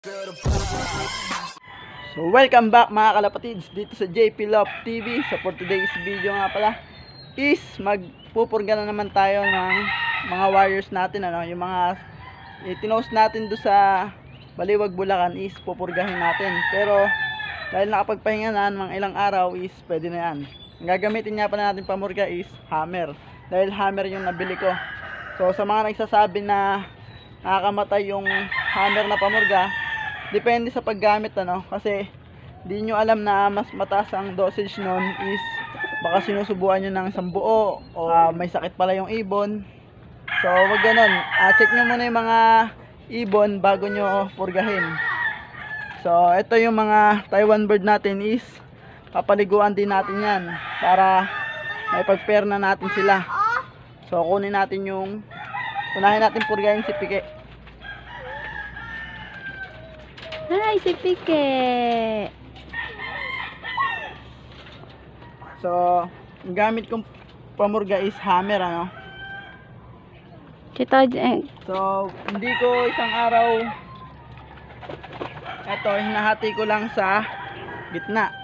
So welcome back mga kalapatids dito sa JP Love TV. So for today's video nga pala is magpupurga na naman tayo ng mga warriors natin, yung mga itinost natin do sa Baliwag, Bulacan is pupurgahin natin. Pero dahil nakapagpahinga na mga ilang araw is pwede na yan. Ang gagamitin nga pala natin pamurga is hammer, dahil hammer yung nabili ko. So sa mga nagsasabi na nakakamatay yung hammer na pamurga, depende sa paggamit, kasi di nyo alam na mas mataas ang dosage nun is baka sinusubuan nyo ng isang buo o may sakit pala yung ibon. So wag ganun, check nyo muna yung mga ibon bago nyo purgahin. So ito yung mga Taiwan bird natin is papaliguan din natin yan para may pag-pair na natin sila. So kunin natin yung, unahin natin purgahin si Pike. Hi, si Pike. So, ang gamit kong pamurga is hammer, Kita So, hindi ko isang araw, eto, hinahati ko lang sa gitna.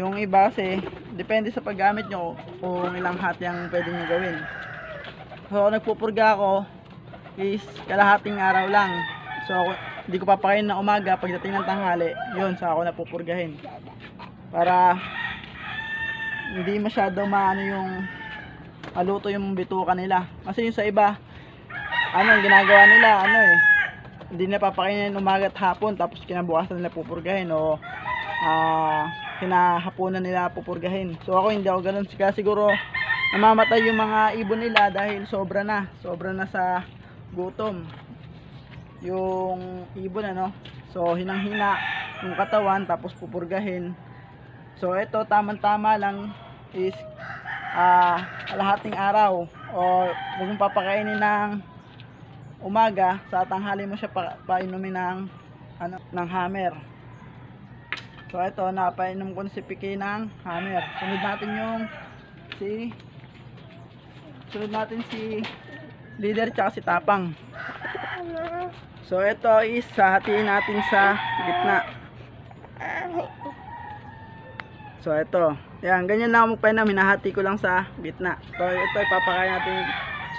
Yung iba kasi, depende sa paggamit nyo kung ilang hati ang pwede nyo gawin. So, nagpupurga ako is kalahating araw lang. So, hindi ko papakain na umaga, pagdating ng tanghali, yun, saka ako napupurgahin. Para hindi masyado maano yung maluto yung bituka nila. Kasi yung sa iba, ang ginagawa nila, hindi na papakainin umaga at hapon, tapos kinabukasan nila pupurgahin o kinahaponan nila pupurgahin. So ako hindi ako ganun, kaya siguro namamatay yung mga ibon nila dahil sobra na sa gutom yung ibon, so hinang-hina yung katawan tapos pupurgahin. So ito tamang-tama lang is kalahating araw, o huwag mong papakainin ng umaga, sa tanghali mo siya painumin ng hammer. So ito, napainom ko na si Pike ng hammer. Sunod natin si leader tsaka si Tapang. So ito is hatiin natin sa gitna. So ito, yan, ganyan lang magpainom, hinahati ko lang sa gitna. So ito ipapakain natin,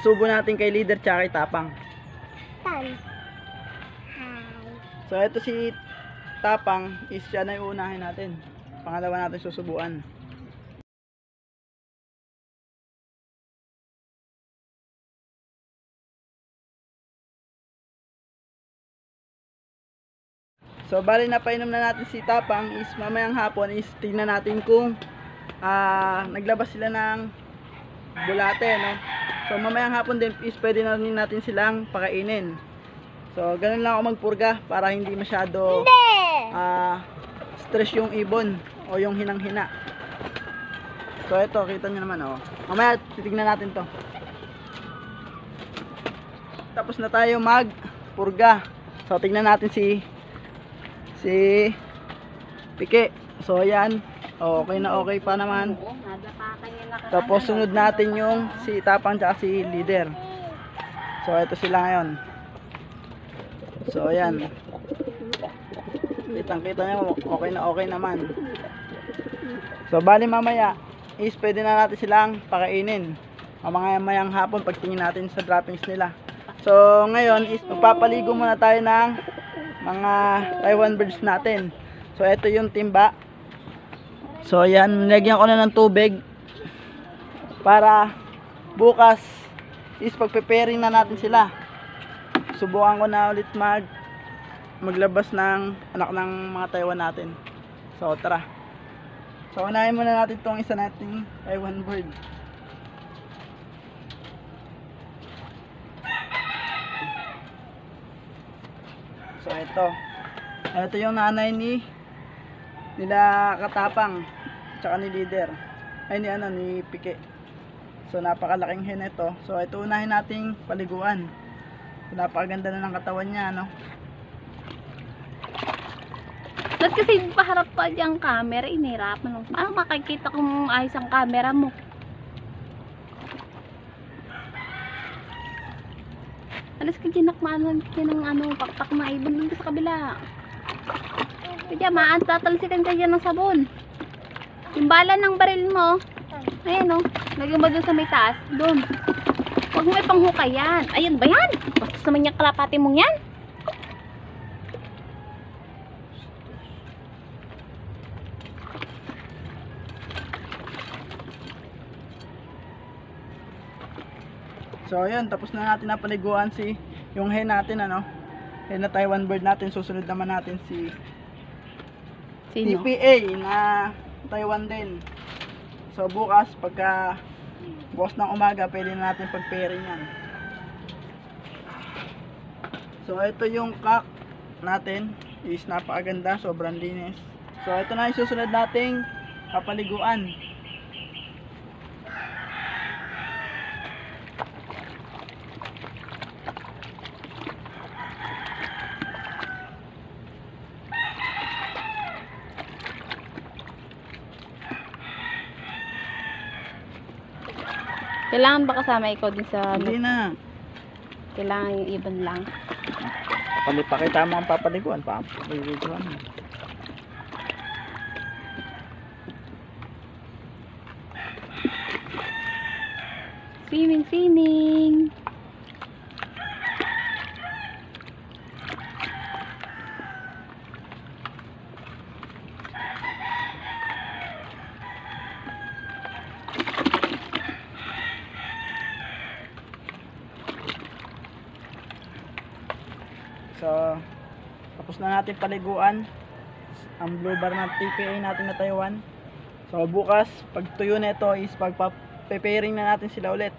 subo natin kay leader tsaka kay Tapang. So ito si Tapang is siya na yung unahin natin, pangalawa natin susubuan. So bali na painom na natin si Tapang, is mamayang hapon is tingnan natin kung naglabas sila ng bulate, So mamayang hapon din is pwede na rin natin silang pakainin. So ganun lang ako magpurga para hindi masyado stress yung ibon o yung hinang-hina. So ito, kita nyo naman, mamaya titignan natin to. Tapos na tayo magpurga. So tignan natin si Pike. So ayan, okay na okay pa naman. Tapos sunod natin yung si Tapang tsaka si leader. So ito sila ngayon. So ayan, kitang kita nyo, okay na naman. So bali mamaya is pwede na natin silang pakainin mayang hapon pagtingin natin sa droppings nila. So ngayon is magpapaligo muna tayo ng mga Taiwan birds natin. So ito yung timba. So yan, nilagyan ko na ng tubig para bukas is pagpe-pairing na natin sila. Subukan ko na ulit maglabas ng anak ng mga Taiwan natin. So tara. So unahin muna natin tong isa nating Taiwan bird. So ito yung nanay nila Katapang tsaka ni leader, ni Pike. So napakalaking hen ito. So ito unahin nating paliguan. So, napakaganda na ng katawan niya, Ba't kasi paharap pa diyang camera, inihirapan mo. Paano makikita kung ayos ang camera mo? Alas ka dyan, nakmaanuhan ka dyan ng ano, pakpak na ibon dun ka sa kabila. Kaya tatalsikan ka dyan ng sabon. Yung bala ng baril mo, ayan o, lagyan mo dun sa may taas, dun. Huwag mo ipanghukay yan. Ayan ba yan? Bastos naman yung kalapati mong yan. So ayun, tapos na natin napaliguan si yung hen natin, ano, hen na Taiwan bird natin. Susunod naman natin si Sino? TPA na Taiwan din. So bukas bukas ng umaga pwede na natin pag-pairing yan. So ito yung cock natin, is napakaganda, sobrang linis. So ito na yung susunod nating papaliguan. Kailangan ba kasama ikaw din sa Hindi na. Kailangan yung ibon lang. Pakita mo ang papaliguan. Papaliguan. Swimming, swimming. So, tapos na natin paliguan ang blue bar ng TPA natin na Taiwan. So, bukas, pag tuyo na ito is pagpa-pairing na natin sila ulit.